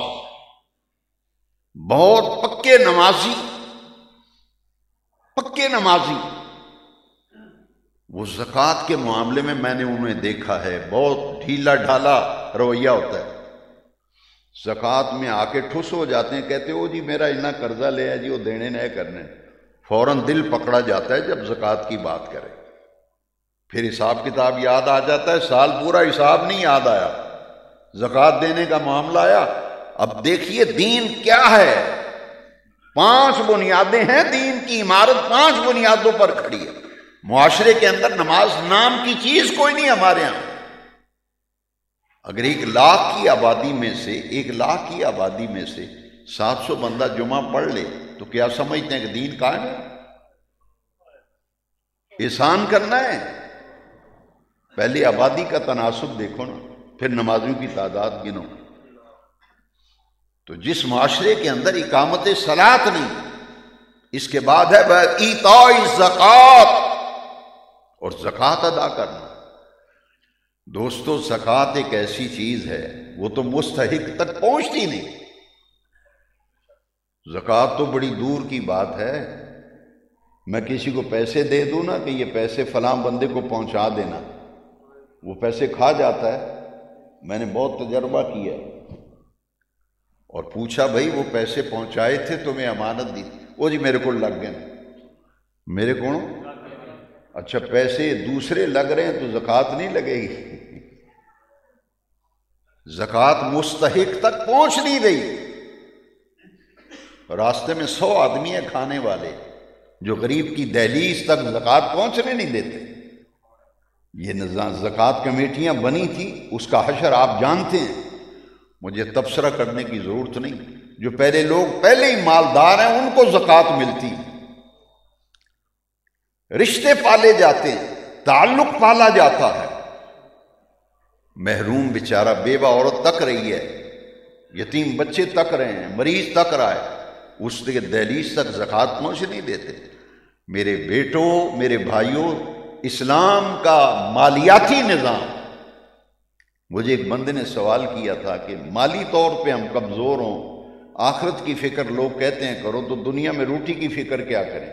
بہت پکے نمازی وہ زکوٰۃ کے معاملے میں نے انہیں دیکھا ہے، بہت ڈھیلا ڈھالا رویہ ہوتا ہے۔ زکوٰۃ میں آ کے ٹھس ہو جاتے ہیں، کہتے ہو جی میرا اتنا قرضہ لیا جی وہ دینے نہیں کرنے، فوراً دل پکڑا جاتا ہے جب زکوٰۃ کی بات کرے۔ پھر حساب کتاب یاد آ جاتا ہے، سال پورا حساب نہیں یاد آیا، زکوٰۃ دینے کا معاملہ آیا۔ اب دیکھیے دین کیا ہے، 5 بنیادیں ہیں دین کی، عمارت 5 بنیادوں پر کھڑی ہے۔ معاشرے کے اندر نماز نام کی چیز کوئی نہیں ہمارے ہاں۔ اگر 1 لاکھ کی آبادی میں سے 700 بندہ جمعہ پڑھ لے تو کیا سمجھتے ہیں کہ دین قائم ہے؟ احسان کرنا ہے۔ پہلے آبادی کا تناسب دیکھو نا، پھر نمازیوں کی تعداد گنو۔ تو جس معاشرے کے اندر اقامت صلاۃ نہیں، اس کے بعد ہے ایتاء الزکوٰۃ، اور زکوٰۃ ادا کرنا۔ دوستو زکوٰۃ ایک ایسی چیز ہے وہ تو مستحق تک پہنچتی نہیں۔ زکوٰۃ تو بڑی دور کی بات ہے، میں کسی کو پیسے دے دوں نا کہ یہ پیسے فلاں بندے کو پہنچا دینا، وہ پیسے کھا جاتا ہے۔ میں نے بہت تجربہ کیا اور پوچھا بھائی وہ پیسے پہنچائے تھے تمہیں امانت دی؟ وہ جی میرے کو لگ گئے۔ میرے کو اچھا پیسے دوسرے لگ رہے ہیں تو زکوٰۃ نہیں لگے گی؟ زکوٰۃ مستحق تک پہنچ نہیں رہی۔ راستے میں 100 آدمی ہیں کھانے والے جو غریب کی دہلیز تک زکوٰۃ پہنچنے نہیں دیتے۔ یہ نظام زکوٰۃ کمیٹیاں بنی تھی، اس کا حشر آپ جانتے ہیں، مجھے تبصرہ کرنے کی ضرورت نہیں۔ جو پہلے ہی مالدار ہیں ان کو زکوٰۃ ملتی، رشتے پالے جاتے ہیں، تعلق پالا جاتا ہے۔ محروم بیچارہ بیوہ عورت تک رہی ہے، یتیم بچے تک رہے ہیں، مریض تک رہا ہے، اس کے دہلیز تک زکوٰۃ پہنچ نہیں دیتے۔ میرے بیٹوں، میرے بھائیوں، اسلام کا مالیاتی نظام، مجھے ایک بندے نے سوال کیا تھا کہ مالی طور پہ ہم کمزور ہوں، آخرت کی فکر لوگ کہتے ہیں کرو تو دنیا میں روٹی کی فکر کیا کریں؟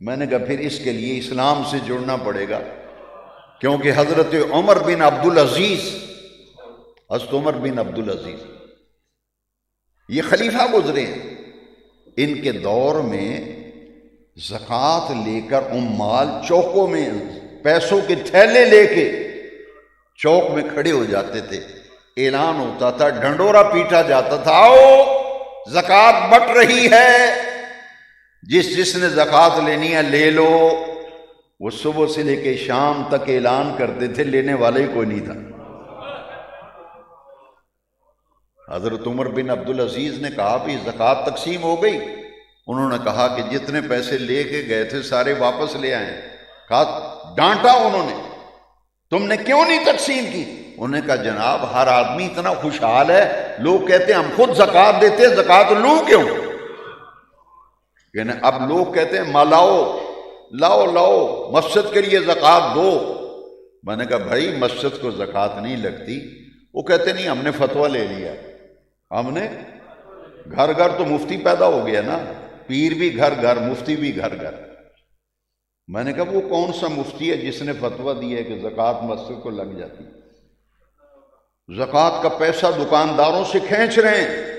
میں نے کہا پھر اس کے لیے اسلام سے جڑنا پڑے گا، کیونکہ حضرت عمر بن عبدالعزیز یہ خلیفہ گزرے ہیں، ان کے دور میں زکوٰۃ لے کر عمال چوکوں میں پیسوں کے تھیلے لے کے چوک میں کھڑے ہو جاتے تھے، اعلان ہوتا تھا، ڈھنڈورا پیٹا جاتا تھا، آؤ زکوٰۃ بٹ رہی ہے، جس نے زکوٰۃ لینی ہے لے لو۔ وہ صبح سے لے کے شام تک اعلان کرتے تھے، لینے والا ہی کوئی نہیں تھا۔ حضرت عمر بن عبدالعزیز نے کہا بھی زکوٰۃ تقسیم ہو گئی؟ انہوں نے کہا کہ جتنے پیسے لے کے گئے تھے سارے واپس لے آئے۔ کہا ڈانٹا انہوں نے، تم نے کیوں نہیں تقسیم کی؟ انہوں نے کہا جناب ہر آدمی اتنا خوشحال ہے، لوگ کہتے ہیں ہم خود زکوٰۃ دیتے ہیں، زکوٰۃ لوں کیوں؟ یعنی اب لوگ کہتے ہیں ماں لاؤ مسجد کے لیے زکوٰۃ دو۔ میں نے کہا بھائی مسجد کو زکوٰۃ نہیں لگتی۔ وہ کہتے نہیں ہم نے فتویٰ لے لیا، ہم نے گھر گھر تو مفتی پیدا ہو گیا نا، پیر بھی گھر گھر، مفتی بھی گھر گھر۔ میں نے کہا وہ کون سا مفتی ہے جس نے فتویٰ دیا ہے کہ زکوٰۃ مسجد کو لگ جاتی؟ زکوٰۃ کا پیسہ دکانداروں سے کھینچ رہے ہیں۔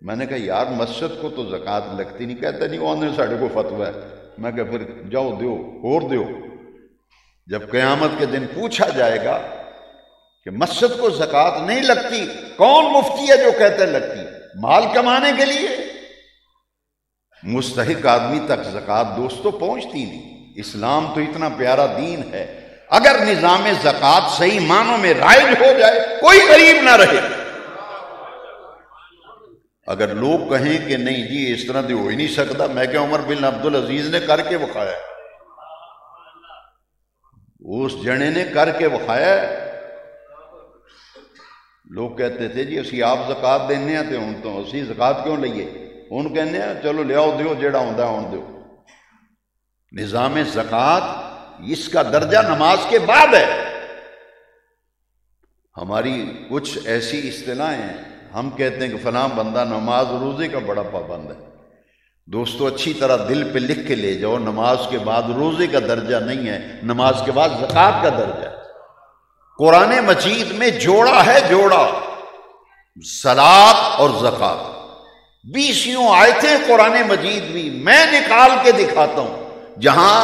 میں نے کہا یار مسجد کو تو زکوٰۃ لگتی نہیں۔ کہتا نہیں وہ نے ساڑھے کو فتویٰ ہے۔ میں کہا پھر جاؤ دیو اور دیو۔ جب قیامت کے دن پوچھا جائے گا کہ مسجد کو زکوٰۃ نہیں لگتی، کون مفتی ہے جو کہتے لگتی؟ مال کمانے کے لیے مستحق آدمی تک زکوٰۃ دوستو پہنچتی نہیں۔ اسلام تو اتنا پیارا دین ہے، اگر نظام زکوٰۃ صحیح معنوں میں رائج ہو جائے کوئی غریب نہ رہے۔ اگر لوگ کہیں کہ نہیں جی اس طرح تو ہو ہی نہیں سکتا، میں کہ عمر بن عبدالعزیز نے کر کے بخایا، اس جنے نے کر کے بخایا۔ لوگ کہتے تھے جی اسی آپ زکات دینے ہیں تو ہوں تو اسی زکات کیوں لئیے، ہوں کہنے ہیں چلو لیاؤ دیو جیڑا ہوندہ ہے ہون دیو۔ نظام زکات اس کا درجہ نماز کے بعد ہے۔ ہماری کچھ ایسی اصطلاحیں ہیں، ہم کہتے ہیں کہ فلاں بندہ نماز روزے کا بڑا پابند ہے۔ دوستو اچھی طرح دل پہ لکھ کے لے جاؤ، نماز کے بعد روزے کا درجہ نہیں ہے، نماز کے بعد زکات کا درجہ ہے۔ قرآن مجید میں جوڑا ہے، جوڑا صلاۃ اور زکات، 20 آیتیں قرآن مجید بھی میں نکال کے دکھاتا ہوں جہاں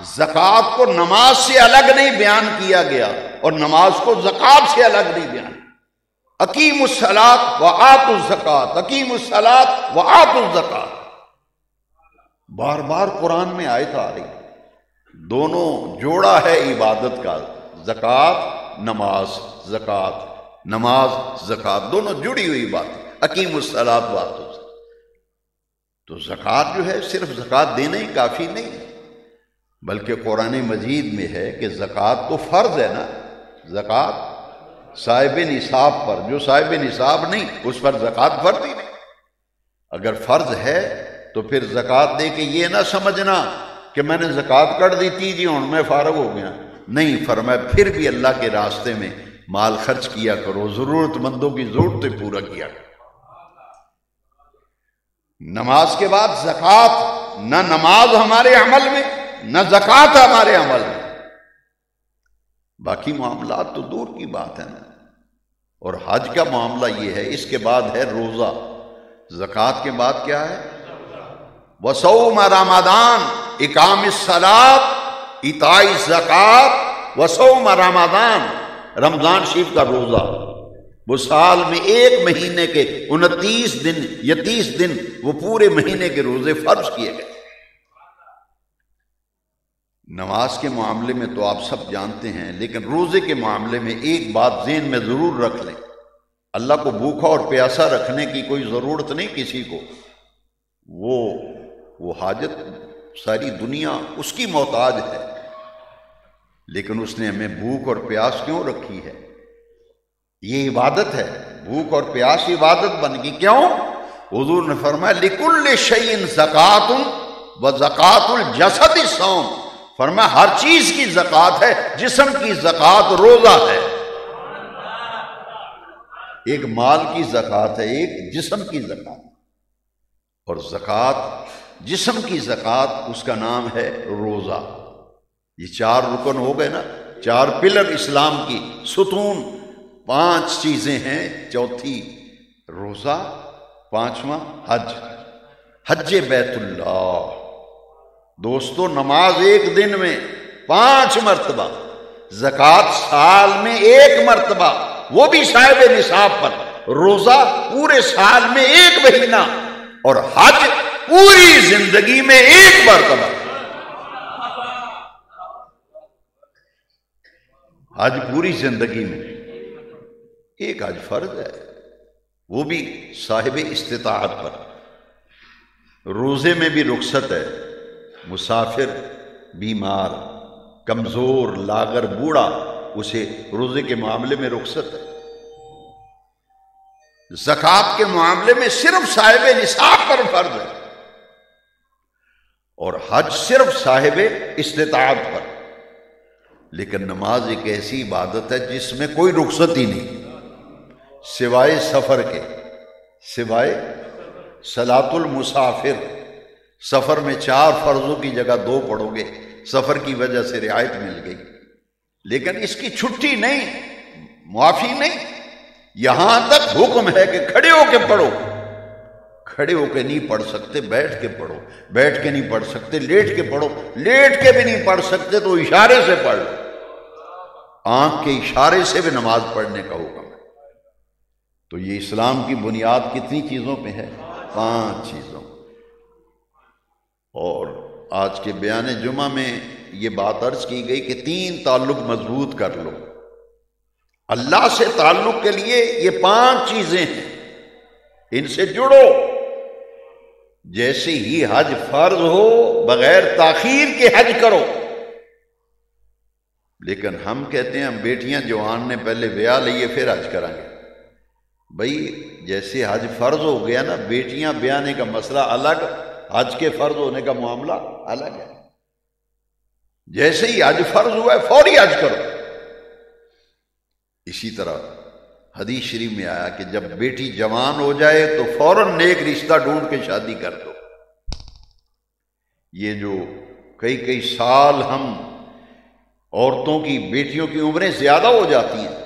زکات کو نماز سے الگ نہیں بیان کیا گیا اور نماز کو زکات سے الگ نہیں بیان۔ اقیموا الصلاۃ وآتوا الزکات، اقیموا الصلاۃ وآتوا الزکات، بار بار قرآن میں آیت آ رہی، دونوں جوڑا ہے عبادت کا، زکات نماز، زکات نماز زکات، دونوں جڑی ہوئی بات۔ اقیموا الصلاۃ وآتوا الزکات، تو زکات جو ہے صرف زکات دینا ہی کافی نہیں، بلکہ قرآن مجید میں ہے کہ زکات تو فرض ہے نا، زکات صاحب نصاب پر، جو صاحب نصاب نہیں اس پر زکات فرض ہی نہیں۔ اگر فرض ہے تو پھر زکات دے کے یہ نہ سمجھنا کہ میں نے زکات کر دی تھی جی ہوں میں فارغ ہو گیا، نہیں، فرمایا پھر بھی اللہ کے راستے میں مال خرچ کیا کرو، ضرورت مندوں کی ضرورتیں پورا کیا کرو۔ نماز کے بعد زکات، نہ نماز ہمارے عمل میں نہ زکات ہمارے عمل میں، باقی معاملات تو دور کی بات ہے نا۔ اور حج کا معاملہ یہ ہے، اس کے بعد ہے روزہ، زکات کے بعد کیا ہے؟ وصوم رمضان، اقام الصلاۃ، ایتاء الزکات، وصوم رمضان، رمضان شریف کا روزہ، وہ سال میں ایک مہینے کے 29 دن یا 30 دن وہ پورے مہینے کے روزے فرض کیے گئے۔ نماز کے معاملے میں تو آپ سب جانتے ہیں، لیکن روزے کے معاملے میں ایک بات ذہن میں ضرور رکھ لیں، اللہ کو بھوکا اور پیاسا رکھنے کی کوئی ضرورت نہیں کسی کو، وہ حاجت ساری دنیا اس کی محتاج ہے، لیکن اس نے ہمیں بھوک اور پیاس کیوں رکھی ہے؟ یہ عبادت ہے، بھوک اور پیاس عبادت بن گئی۔ کیوں؟ حضور نے فرمایا لِكُلِّ شَيْءٍ زَكَاةٌ وَزَكَاةُ الْجَسَدِ الصَّوْمُ، فرمایا ہر چیز کی زکات ہے، جسم کی زکات روزہ ہے۔ ایک مال کی زکات ہے، ایک جسم کی زکات، اور زکات جسم کی زکات اس کا نام ہے روزہ۔ یہ 4 رکن ہو گئے نا، 4 پلر اسلام کی، ستون، 5 چیزیں ہیں، چوتھی روزہ، 5واں حج بیت اللہ۔ دوستو نماز ایک دن میں 5 مرتبہ، زکات سال میں 1 مرتبہ، وہ بھی صاحب نصاب پر، روزہ پورے سال میں 1 مہینہ، اور حج پوری زندگی میں 1 مرتبہ۔ حج پوری زندگی میں 1 حج فرض ہے، وہ بھی صاحب استطاعت پر۔ روزے میں بھی رخصت ہے، مسافر، بیمار، کمزور، لاغر، بوڑھا، اسے روزے کے معاملے میں رخصت ہے۔ زکات کے معاملے میں صرف صاحب نصاب پر فرض ہے، اور حج صرف صاحب استطاعت پر۔ لیکن نماز ایک ایسی عبادت ہے جس میں کوئی رخصت ہی نہیں، سوائے سفر کے، سوائے صلاۃ المسافر، سفر میں 4 فرضوں کی جگہ 2 پڑھو گے، سفر کی وجہ سے رعایت مل گئی، لیکن اس کی چھٹی نہیں، معافی نہیں۔ یہاں تک حکم ہے کہ کھڑے ہو کے پڑھو، کھڑے ہو کے نہیں پڑھ سکتے بیٹھ کے پڑھو، بیٹھ کے نہیں پڑھ سکتے لیٹ کے پڑھو، لیٹ کے بھی نہیں پڑھ سکتے تو اشارے سے پڑھ لو، آنکھ کے اشارے سے بھی نماز پڑھنے کا حکم ہے۔ تو یہ اسلام کی بنیاد کتنی چیزوں پہ ہے؟ 5 چیزوں۔ اور آج کے بیان جمعہ میں یہ بات عرض کی گئی کہ 3 تعلق مضبوط کر لو اللہ سے تعلق کے لیے۔ یہ 5 چیزیں ہیں، ان سے جڑو۔ جیسے ہی حج فرض ہو بغیر تاخیر کے حج کرو، لیکن ہم کہتے ہیں ہم بیٹیاں جوان نے پہلے بیاہ لئیے پھر حج کریں گے، بھائی جیسے حج فرض ہو گیا نا، بیٹیاں بیانے کا مسئلہ الگ، حج کے فرض ہونے کا معاملہ الگ ہے۔ جیسے ہی حج فرض ہوا ہے فوری حج کرو۔ اسی طرح حدیث شریف میں آیا کہ جب بیٹی جوان ہو جائے تو فوراً نیک رشتہ ڈھونڈ کے شادی کر دو۔ یہ جو کئی سال ہم عورتوں کی، بیٹیوں کی عمریں زیادہ ہو جاتی ہیں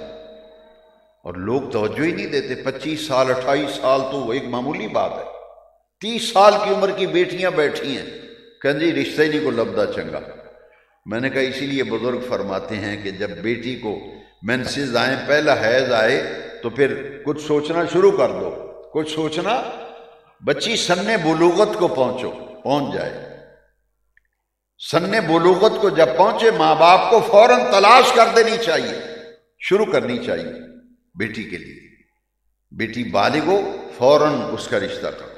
اور لوگ توجہ ہی نہیں دیتے، 25 سال 28 سال تو ایک معمولی بات ہے، 30 سال کی عمر کی بیٹیاں بیٹھی ہیں کہ جی رشتہ ہی نہیں کو لبدا چنگا۔ میں نے کہا اسی لیے بزرگ فرماتے ہیں کہ جب بیٹی کو مینسز آئیں، پہلا حیض آئے تو پھر کچھ سوچنا شروع کر دو، کچھ سوچنا، بچی سن بلوغت کو پہنچ جائے، سن بلوغت کو جب پہنچے ماں باپ کو فوراً تلاش کر دینی چاہیے، شروع کرنی چاہیے بیٹی کے لیے۔ بیٹی بالغ ہو فوراً اس کا رشتہ کرو،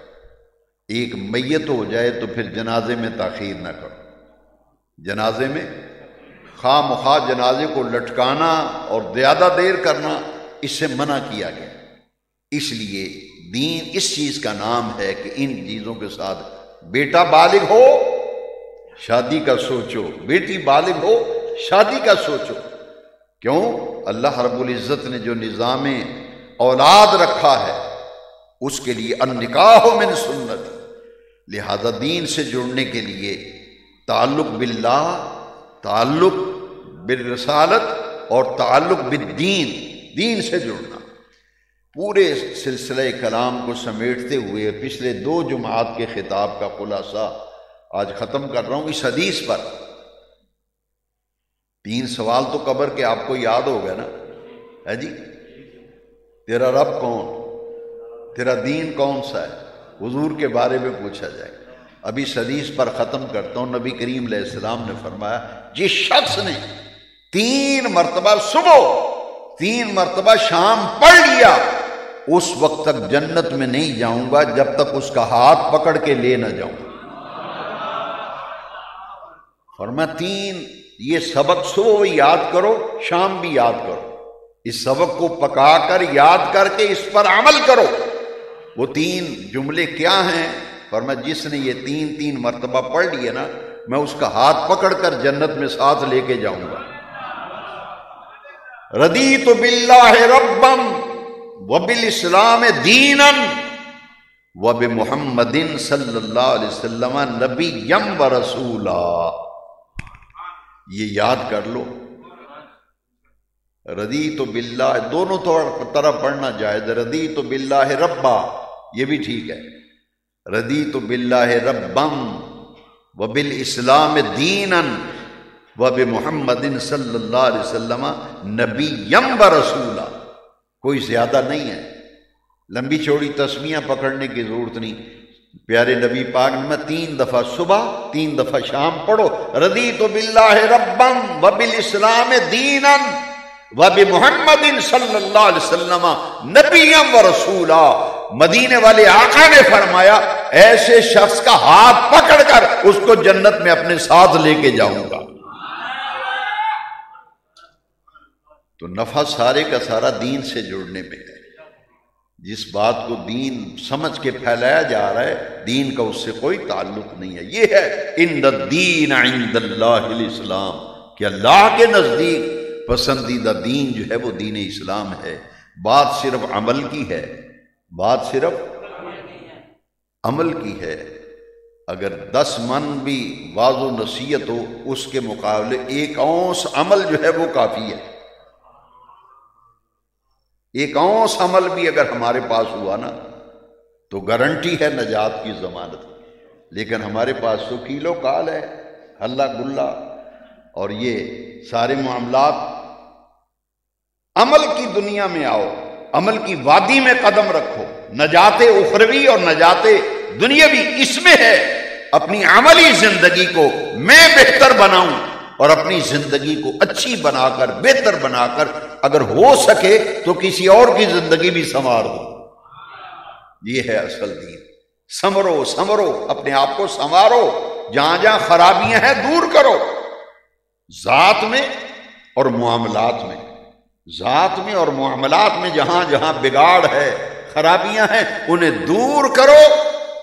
ایک میت ہو جائے تو پھر جنازے میں تاخیر نہ کرو، جنازے میں خواہ مخواہ جنازے کو لٹکانا اور زیادہ دیر کرنا اس سے منع کیا گیا۔ اس لیے دین اس چیز کا نام ہے کہ ان چیزوں کے ساتھ بیٹا بالغ ہو شادی کا سوچو، بیٹی بالغ ہو شادی کا سوچو۔ کیوں؟ اللہ رب العزت نے جو نظام اولاد رکھا ہے اس کے لیے النکاح من سنت، لہذا دین سے جڑنے کے لیے تعلق باللہ، تعلق بالرسالت اور تعلق بالدین، دین سے جڑنا۔ پورے سلسلہ کلام کو سمیٹتے ہوئے پچھلے 2 جمعات کے خطاب کا خلاصہ آج ختم کر رہا ہوں اس حدیث پر۔ 3 سوال تو قبر کے آپ کو یاد ہوگا نا، ہے جی؟ تیرا رب کون، تیرا دین کون سا ہے، حضور کے بارے میں پوچھا جائے۔ اب اس حدیث پر ختم کرتا ہوں۔ نبی کریم علیہ السلام نے فرمایا جس شخص نے 3 مرتبہ صبح 3 مرتبہ شام پڑھ لیا اس وقت تک جنت میں نہیں جاؤں گا جب تک اس کا ہاتھ پکڑ کے لے نہ جاؤں۔ فرمایا 3 یہ سبق صبح بھی یاد کرو، شام بھی یاد کرو، اس سبق کو پکا کر یاد کر کے اس پر عمل کرو۔ وہ 3 جملے کیا ہیں؟ فرمایا جس نے یہ 3 مرتبہ پڑھ لیے نا میں اس کا ہاتھ پکڑ کر جنت میں ساتھ لے کے جاؤں گا۔ رضیت باللہ ربا وبالاسلام دینا وبمحمد صلی اللہ علیہ وسلم نبیا ورسولا۔ یہ یاد کر لو، رضیت باللہ، دونوں طرف پڑھنا جائز، رضیت باللہ ربا یہ بھی ٹھیک ہے، رضیت باللہ ربا وبالاسلام دینا وبمحمد صلی اللہ علیہ وسلم نبیا ورسولا۔ کوئی زیادہ نہیں ہے، لمبی چوڑی تسمیاں پکڑنے کی ضرورت نہیں۔ پیارے نبی پاک نے 3 دفعہ صبح 3 دفعہ شام پڑھو، رضیت باللہ ربا وبالاسلام دینا وبمحمد صلی اللہ علیہ وسلم نبیا ورسولا۔ مدینے والے آقا نے فرمایا ایسے شخص کا ہاتھ پکڑ کر اس کو جنت میں اپنے ساتھ لے کے جاؤں گا۔ تو نفع سارے کا سارا دین سے جڑنے میں ہے۔ جس بات کو دین سمجھ کے پھیلایا جا رہا ہے دین کا اس سے کوئی تعلق نہیں ہے۔ یہ ہے ان الدین عند اللہ الاسلام، کہ اللہ کے نزدیک پسندیدہ دین جو ہے وہ دین اسلام ہے۔ بات صرف عمل کی ہے، بات صرف عمل کی ہے۔ اگر 10 من بھی واعظ و نصیحت ہو اس کے مقابلے 1 اونس عمل جو ہے وہ کافی ہے۔ 1 اونس عمل بھی اگر ہمارے پاس ہوا نا تو گارنٹی ہے نجات کی ضمانت۔ لیکن ہمارے پاس تو کیلو کال ہے، ہلا گلا، اور یہ سارے معاملات۔ عمل کی دنیا میں آؤ، عمل کی وادی میں قدم رکھو، نجات اخروی اور نجات دنیاوی اس میں ہے۔ اپنی عملی زندگی کو میں بہتر بناؤں اور اپنی زندگی کو اچھی بنا کر، بہتر بنا کر، اگر ہو سکے تو کسی اور کی زندگی بھی سنوار دو۔ یہ ہے اصل دین۔ سنورو سنورو، اپنے آپ کو سنوارو، جہاں جہاں خرابیاں ہیں دور کرو، ذات میں اور معاملات میں۔ ذات میں اور معاملات میں جہاں جہاں بگاڑ ہے، خرابیاں ہیں، انہیں دور کرو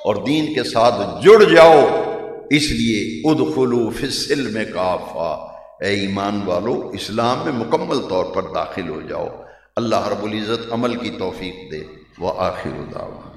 اور دین کے ساتھ جڑ جاؤ۔ اس لیے ادخلوا فی السلم کافہ، اے ایمان والو اسلام میں مکمل طور پر داخل ہو جاؤ۔ اللہ رب العزت عمل کی توفیق دے۔ وآخر دعوانا